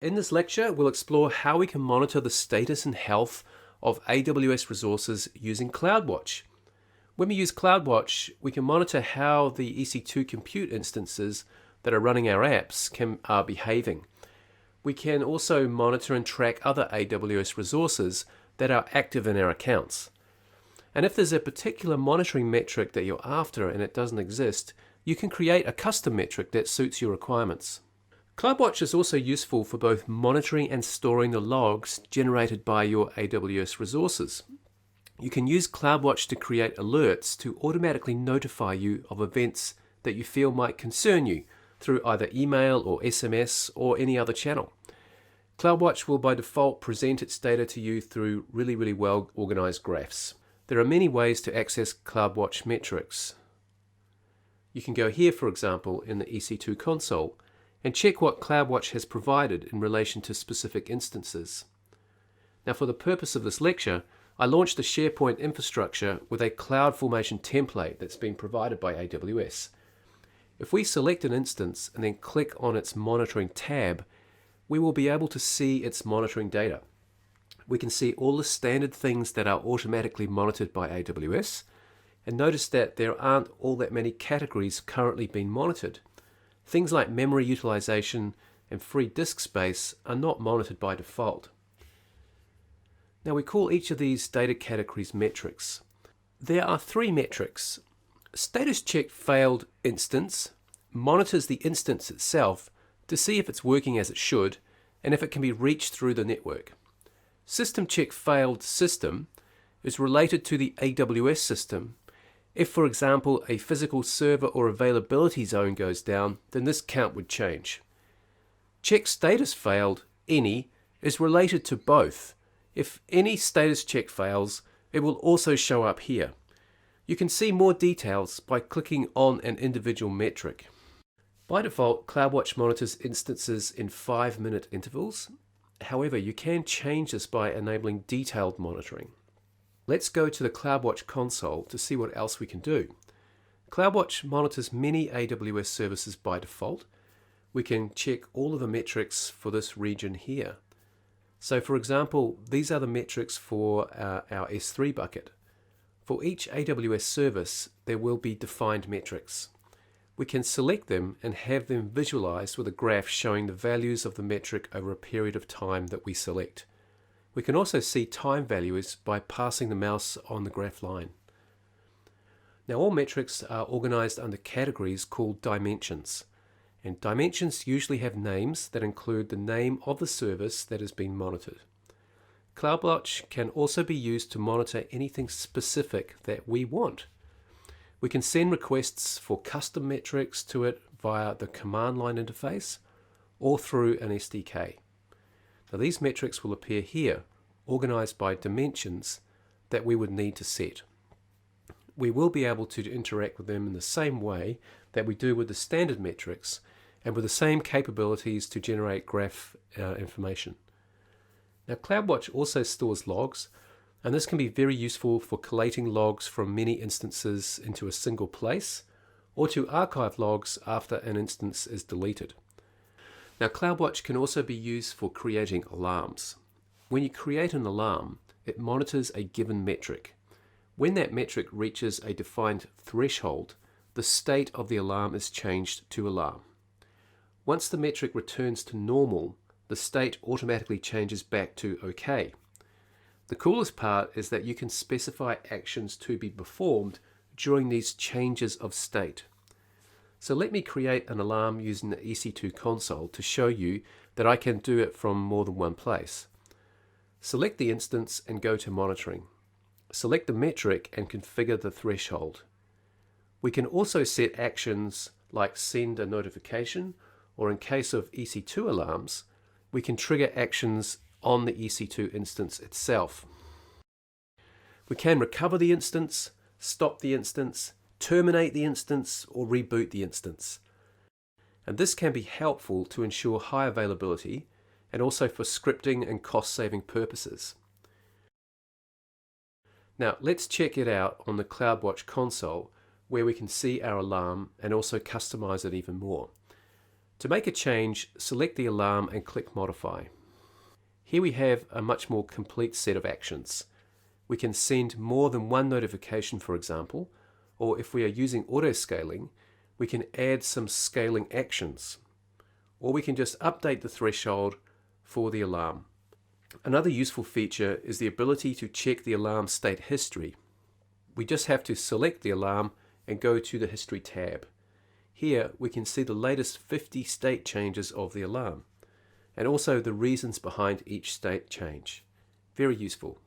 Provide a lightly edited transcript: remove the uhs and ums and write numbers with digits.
In this lecture, we'll explore how we can monitor the status and health of AWS resources using CloudWatch. When we use CloudWatch, we can monitor how the EC2 compute instances that are running our apps are behaving. We can also monitor and track other AWS resources that are active in our accounts. And if there's a particular monitoring metric that you're after and it doesn't exist, you can create a custom metric that suits your requirements. CloudWatch is also useful for both monitoring and storing the logs generated by your AWS resources. You can use CloudWatch to create alerts to automatically notify you of events that you feel might concern you through either email or SMS or any other channel. CloudWatch will by default present its data to you through really well organized graphs. There are many ways to access CloudWatch metrics. You can go here, for example, in the EC2 console and check what CloudWatch has provided in relation to specific instances. Now, for the purpose of this lecture, I launched a SharePoint infrastructure with a CloudFormation template that's been provided by AWS. If we select an instance and then click on its monitoring tab, we will be able to see its monitoring data. We can see all the standard things that are automatically monitored by AWS, and notice that there aren't all that many categories currently being monitored. Things like memory utilization and free disk space are not monitored by default. Now, we call each of these data categories metrics. There are three metrics. Status check failed instance monitors the instance itself to see if it's working as it should and if it can be reached through the network. System check failed system is related to the AWS system. If, for example, a physical server or availability zone goes down, then this count would change. Check status failed, any, is related to both. If any status check fails, it will also show up here. You can see more details by clicking on an individual metric. By default, CloudWatch monitors instances in 5-minute intervals. However, you can change this by enabling detailed monitoring. Let's go to the CloudWatch Console to see what else we can do. CloudWatch monitors many AWS services by default. We can check all of the metrics for this region here. So for example, these are the metrics for our S3 bucket. For each AWS service, there will be defined metrics. We can select them and have them visualized with a graph showing the values of the metric over a period of time that we select. We can also see time values by passing the mouse on the graph line. Now, all metrics are organized under categories called dimensions. And dimensions usually have names that include the name of the service that is being monitored. CloudWatch can also be used to monitor anything specific that we want. We can send requests for custom metrics to it via the command line interface or through an SDK. Now, these metrics will appear here, organized by dimensions that we would need to set. We will be able to interact with them in the same way that we do with the standard metrics and with the same capabilities to generate graph information. Now, CloudWatch also stores logs, and this can be very useful for collating logs from many instances into a single place or to archive logs after an instance is deleted. Now, CloudWatch can also be used for creating alarms. When you create an alarm, it monitors a given metric. When that metric reaches a defined threshold, the state of the alarm is changed to alarm. Once the metric returns to normal, the state automatically changes back to OK. The coolest part is that you can specify actions to be performed during these changes of state. So let me create an alarm using the EC2 console to show you that I can do it from more than one place. Select the instance and go to monitoring. Select the metric and configure the threshold. We can also set actions like send a notification, or in case of EC2 alarms, we can trigger actions on the EC2 instance itself. We can recover the instance, stop the instance, terminate the instance, or reboot the instance. And this can be helpful to ensure high availability and also for scripting and cost-saving purposes. Now, let's check it out on the CloudWatch console, where we can see our alarm and also customize it even more. To make a change, select the alarm and click Modify. Here we have a much more complete set of actions. We can send more than one notification, for example, or if we are using auto-scaling, we can add some scaling actions, or we can just update the threshold for the alarm. Another useful feature is the ability to check the alarm state history. We just have to select the alarm and go to the History tab. Here we can see the latest 50 state changes of the alarm, and also the reasons behind each state change. Very useful.